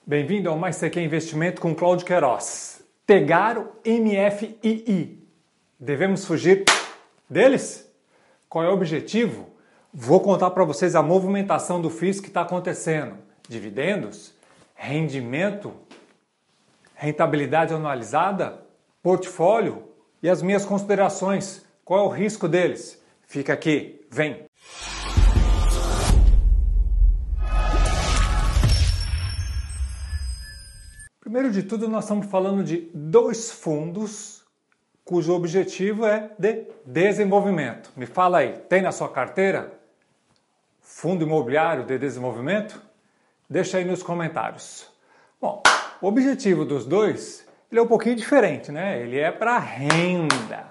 Bem-vindo ao Mais CQ Investimento com Cláudio Queiroz. Tegaro MFII. Devemos fugir deles? Qual é o objetivo? Vou contar para vocês a movimentação do FIIs que está acontecendo. Dividendos, rendimento, rentabilidade anualizada, portfólio e as minhas considerações. Qual é o risco deles? Fica aqui, vem! Primeiro de tudo, nós estamos falando de dois fundos cujo objetivo é de desenvolvimento. Me fala aí, tem na sua carteira fundo imobiliário de desenvolvimento? Deixa aí nos comentários. Bom, o objetivo dos dois ele é um pouquinho diferente, né? Ele é para renda.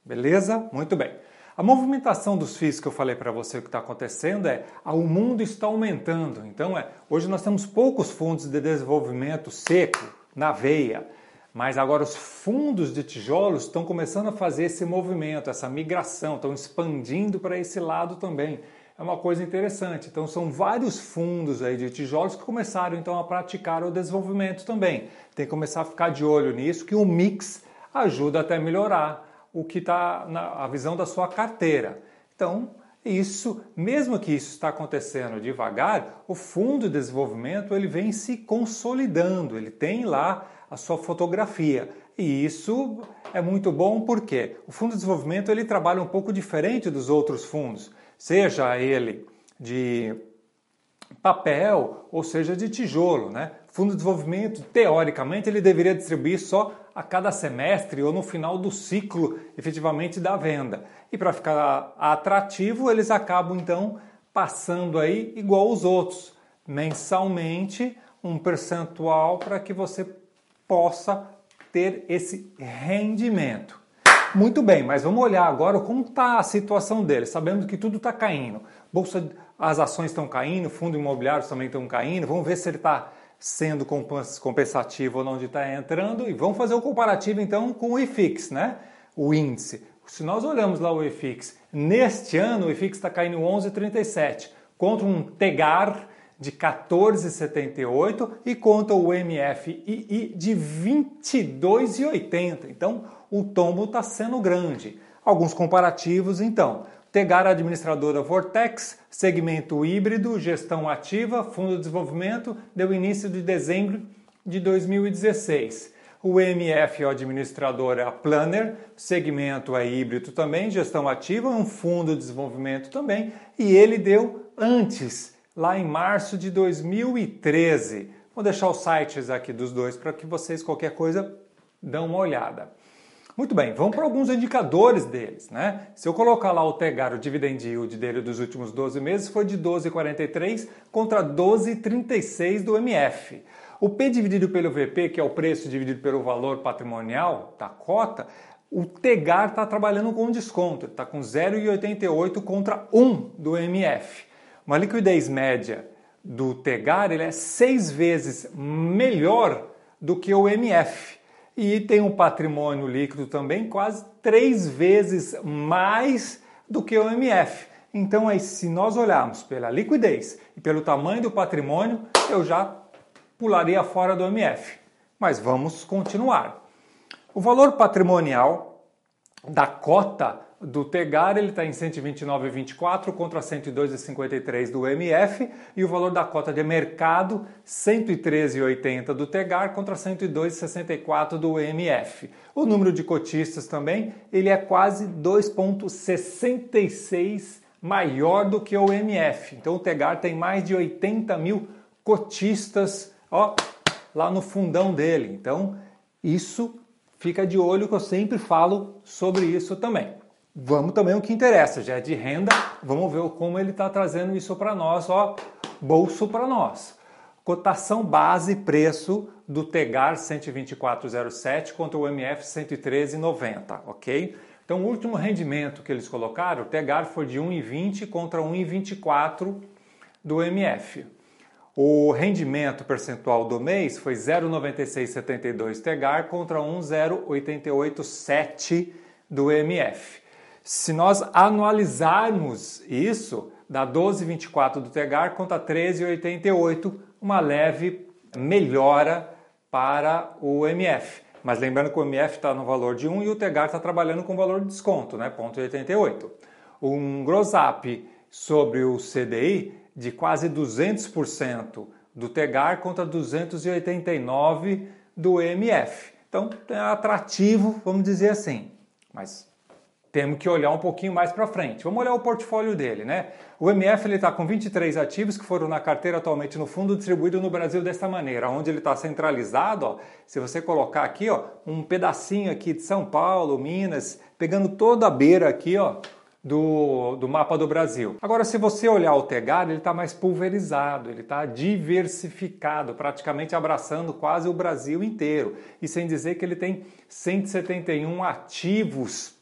Beleza? Muito bem. A movimentação dos FIIs que eu falei para você que está acontecendo o mundo está aumentando. Então, hoje nós temos poucos fundos de desenvolvimento seco, na veia, mas agora os fundos de tijolos estão começando a fazer esse movimento, essa migração, estão expandindo para esse lado também. É uma coisa interessante. Então, são vários fundos aí de tijolos que começaram então a praticar o desenvolvimento também. Tem que começar a ficar de olho nisso, que o mix ajuda até a melhorar o que está na visão da sua carteira. Então, mesmo que isso está acontecendo devagar, o fundo de desenvolvimento ele vem se consolidando, ele tem lá a sua fotografia. E isso é muito bom porque o fundo de desenvolvimento ele trabalha um pouco diferente dos outros fundos, seja ele de papel ou seja de tijolo, né? Fundo de desenvolvimento, teoricamente, ele deveria distribuir só a cada semestre ou no final do ciclo, efetivamente, da venda. E para ficar atrativo, eles acabam, então, passando aí igual os outros, mensalmente, um percentual para que você possa ter esse rendimento. Muito bem, mas vamos olhar agora como está a situação deles, sabendo que tudo está caindo. As ações estão caindo, fundos imobiliários também estão caindo, vamos ver se ele está sendo compensativo ou não de estar entrando e vamos fazer o comparativo então com o IFIX, né? O índice. Se nós olhamos lá o IFIX, neste ano o IFIX está caindo 11,37 contra um Tegar de 14,78 e contra o MFII de 22,80. Então o tombo está sendo grande. Alguns comparativos então. Tegar administradora Vortex, segmento híbrido, gestão ativa, fundo de desenvolvimento, deu início de dezembro de 2016. O MF administradora Planner, segmento híbrido também, gestão ativa, um fundo de desenvolvimento também, e ele deu antes, lá em março de 2013. Vou deixar os sites aqui dos dois para que vocês, qualquer coisa, dão uma olhada. Muito bem, vamos para alguns indicadores deles, né? Se eu colocar lá o Tegar, o dividend yield dele dos últimos 12 meses foi de 12,43 contra 12,36 do MF. O P dividido pelo VP, que é o preço dividido pelo valor patrimonial da cota, o Tegar está trabalhando com desconto, está com 0,88 contra 1 do MF. Uma liquidez média do Tegar ele é 6 vezes melhor do que o MF. E tem um patrimônio líquido também quase 3 vezes mais do que o MF. Então, aí, se nós olharmos pela liquidez e pelo tamanho do patrimônio, eu já pularia fora do MF. Mas vamos continuar. O valor patrimonial da cota do Tegar ele está em 129,24 contra 102,53 do MF e o valor da cota de mercado 113,80 do Tegar contra 102,64 do MF. O número de cotistas também ele é quase 2,66 maior do que o MF. Então o Tegar tem mais de 80 mil cotistas lá no fundão dele. Então isso fica de olho que eu sempre falo sobre isso também. Vamos também o que interessa, já é de renda, vamos ver como ele está trazendo isso para nós, bolso para nós. Cotação base e preço do Tegar 124,07 contra o MF 113,90, ok? Então o último rendimento que eles colocaram, o Tegar foi de 1,20 contra 1,24 do MF. O rendimento percentual do mês foi 0,9672 Tegar contra 1,0887 do MF. Se nós anualizarmos isso, dá 12,24 do Tegar contra 13,88, uma leve melhora para o MF. Mas lembrando que o MF está no valor de 1 e o Tegar está trabalhando com valor de desconto, né? 0,88. Um gross up sobre o CDI de quase 200% do Tegar contra 289% do MF. Então é atrativo, vamos dizer assim. Mas temos que olhar um pouquinho mais para frente. Vamos olhar o portfólio dele, né? O MF está com 23 ativos que foram na carteira atualmente no fundo, distribuído no Brasil desta maneira, onde ele está centralizado. Ó, se você colocar aqui, ó, um pedacinho aqui de São Paulo, Minas, pegando toda a beira aqui, ó, do mapa do Brasil. Agora, se você olhar o Tegar, ele está mais pulverizado, ele está diversificado, praticamente abraçando quase o Brasil inteiro. E sem dizer que ele tem 171 ativos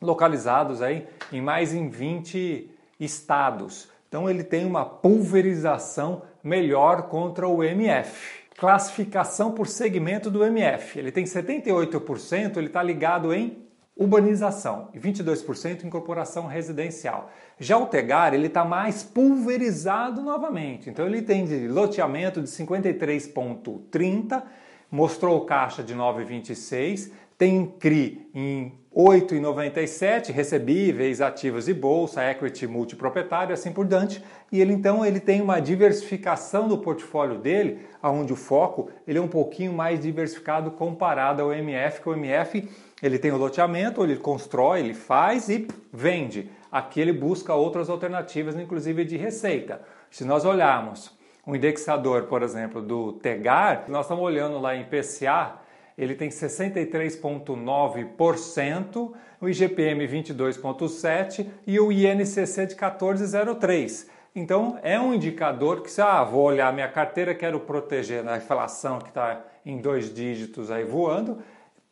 localizados aí em mais em 20 estados. Então ele tem uma pulverização melhor contra o MF. Classificação por segmento do MF. Ele tem 78%, ele está ligado em urbanização e 22% em incorporação residencial. Já o Tegar, ele está mais pulverizado novamente. Então ele tem de loteamento de 53,30%, mostrou caixa de 9,26%, tem CRI em 8,97, recebíveis, ativos e bolsa, equity multiproprietário, assim por diante. E ele então ele tem uma diversificação do portfólio dele, onde o foco ele é um pouquinho mais diversificado comparado ao MF, que o MF ele tem o loteamento, ele constrói, ele faz e vende. Aqui ele busca outras alternativas, inclusive de receita. Se nós olharmos um indexador, por exemplo, do Tegar, nós estamos olhando lá em IPCA, ele tem 63,9%, o IGPM 22,7% e o INCC de 14,03%. Então é um indicador que se vou olhar minha carteira, quero proteger da inflação que está em 2 dígitos aí voando,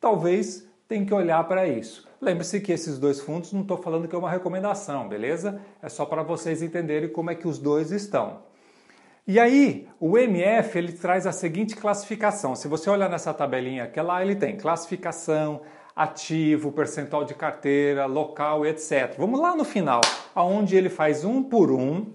talvez tenha que olhar para isso. Lembre-se que esses dois fundos não estou falando que é uma recomendação, beleza? É só para vocês entenderem como é que os dois estão. E aí, o MF ele traz a seguinte classificação. Se você olhar nessa tabelinha que lá, ele tem classificação, ativo, percentual de carteira, local, etc. Vamos lá no final, aonde ele faz um por um,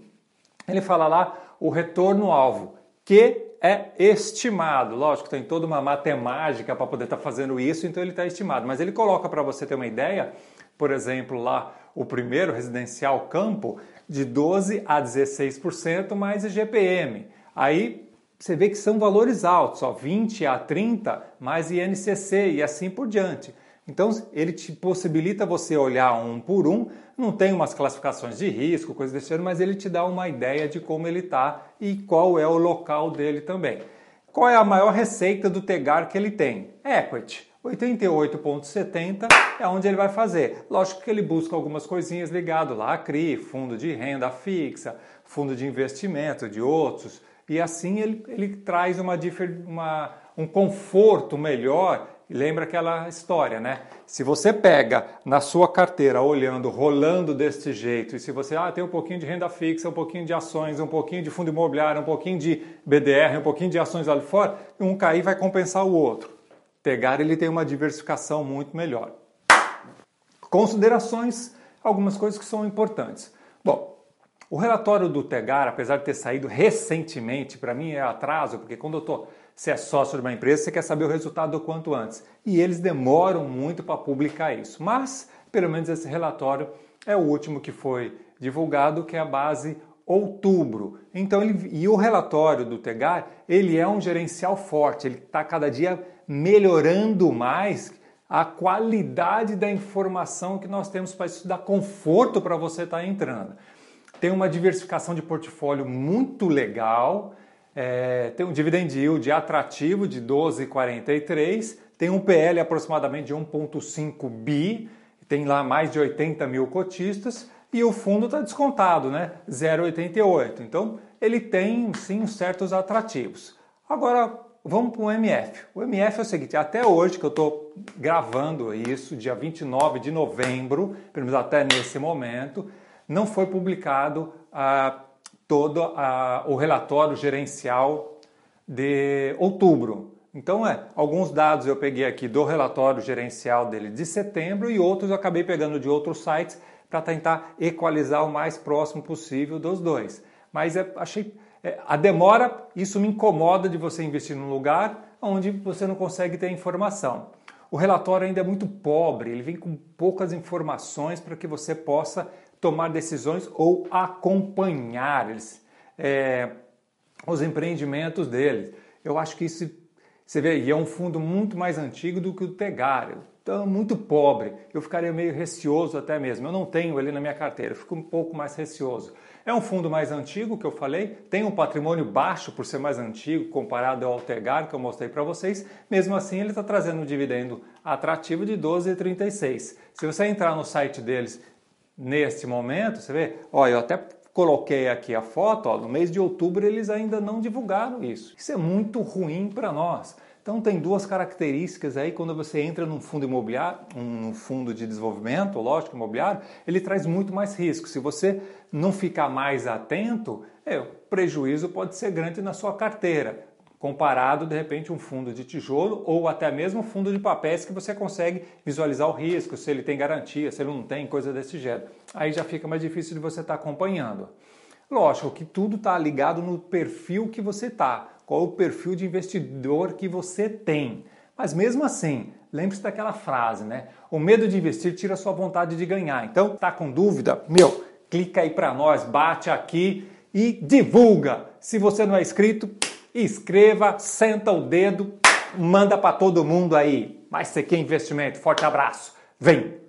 ele fala lá o retorno-alvo, que é estimado. Lógico, tem toda uma matemática para poder estar fazendo isso, então ele está estimado. Mas ele coloca para você ter uma ideia, por exemplo, lá o primeiro residencial campo, de 12% a 16% mais IGPM. Aí você vê que são valores altos, ó, 20% a 30% mais INCC e assim por diante. Então ele te possibilita você olhar um por um, não tem umas classificações de risco, coisa desse tipo, mas ele te dá uma ideia de como ele está e qual é o local dele também. Qual é a maior receita do Tegar que ele tem? Equity. 88,70 é onde ele vai fazer. Lógico que ele busca algumas coisinhas ligadas lá a CRI, fundo de renda fixa, fundo de investimento de outros, e assim ele traz um conforto melhor. Lembra aquela história, né? Se você pega na sua carteira olhando, rolando desse jeito, e se você tem um pouquinho de renda fixa, um pouquinho de ações, um pouquinho de fundo imobiliário, um pouquinho de BDR, um pouquinho de ações ali fora, um cair vai compensar o outro. Tegar ele tem uma diversificação muito melhor. Considerações, algumas coisas que são importantes. Bom, o relatório do Tegar, apesar de ter saído recentemente, para mim é atraso, porque quando você é sócio de uma empresa, você quer saber o resultado o quanto antes. E eles demoram muito para publicar isso. Mas, pelo menos esse relatório é o último que foi divulgado, que é a base outubro. Então, e o relatório do Tegar, ele é um gerencial forte, ele está cada dia melhorando mais a qualidade da informação que nós temos para isso dar conforto para você estar entrando. Tem uma diversificação de portfólio muito legal, tem um dividend yield atrativo de 12,43, tem um PL aproximadamente de 1,5 bi, tem lá mais de 80 mil cotistas e o fundo está descontado, né? 0,88. Então ele tem sim certos atrativos. Agora vamos para o MF. O MF é o seguinte, até hoje que eu estou gravando isso, dia 29 de novembro, pelo menos até nesse momento, não foi publicado todo o relatório gerencial de outubro. Então, alguns dados eu peguei aqui do relatório gerencial dele de setembro e outros eu acabei pegando de outros sites para tentar equalizar o mais próximo possível dos dois. Mas achei A demora, isso me incomoda de você investir num lugar onde você não consegue ter informação. O relatório ainda é muito pobre, ele vem com poucas informações para que você possa tomar decisões ou acompanhar os empreendimentos deles. Eu acho que isso, você vê, e é um fundo muito mais antigo do que o Tegário. Então, muito pobre. Eu ficaria meio receoso até mesmo. Eu não tenho ele na minha carteira, eu fico um pouco mais receoso. É um fundo mais antigo, que eu falei, tem um patrimônio baixo por ser mais antigo, comparado ao Tegário, que eu mostrei para vocês. Mesmo assim, ele está trazendo um dividendo atrativo de 12,36. Se você entrar no site deles neste momento, você vê, ó, eu até coloquei aqui a foto, ó, no mês de outubro eles ainda não divulgaram isso. Isso é muito ruim para nós. Então tem duas características aí quando você entra num fundo imobiliário, num fundo de desenvolvimento, lógico, imobiliário, ele traz muito mais risco. Se você não ficar mais atento, o prejuízo pode ser grande na sua carteira, comparado de repente um fundo de tijolo ou até mesmo um fundo de papéis que você consegue visualizar o risco, se ele tem garantia, se ele não tem, coisa desse gênero. Aí já fica mais difícil de você estar acompanhando. Lógico que tudo está ligado no perfil que você está, qual é o perfil de investidor que você tem. Mas mesmo assim, lembre-se daquela frase, né? O medo de investir tira a sua vontade de ganhar. Então, tá com dúvida? Clica aí para nós, bate aqui e divulga. Se você não é inscrito, inscreva, senta o dedo, manda para todo mundo aí. Mas você quer investimento? Forte abraço. Vem!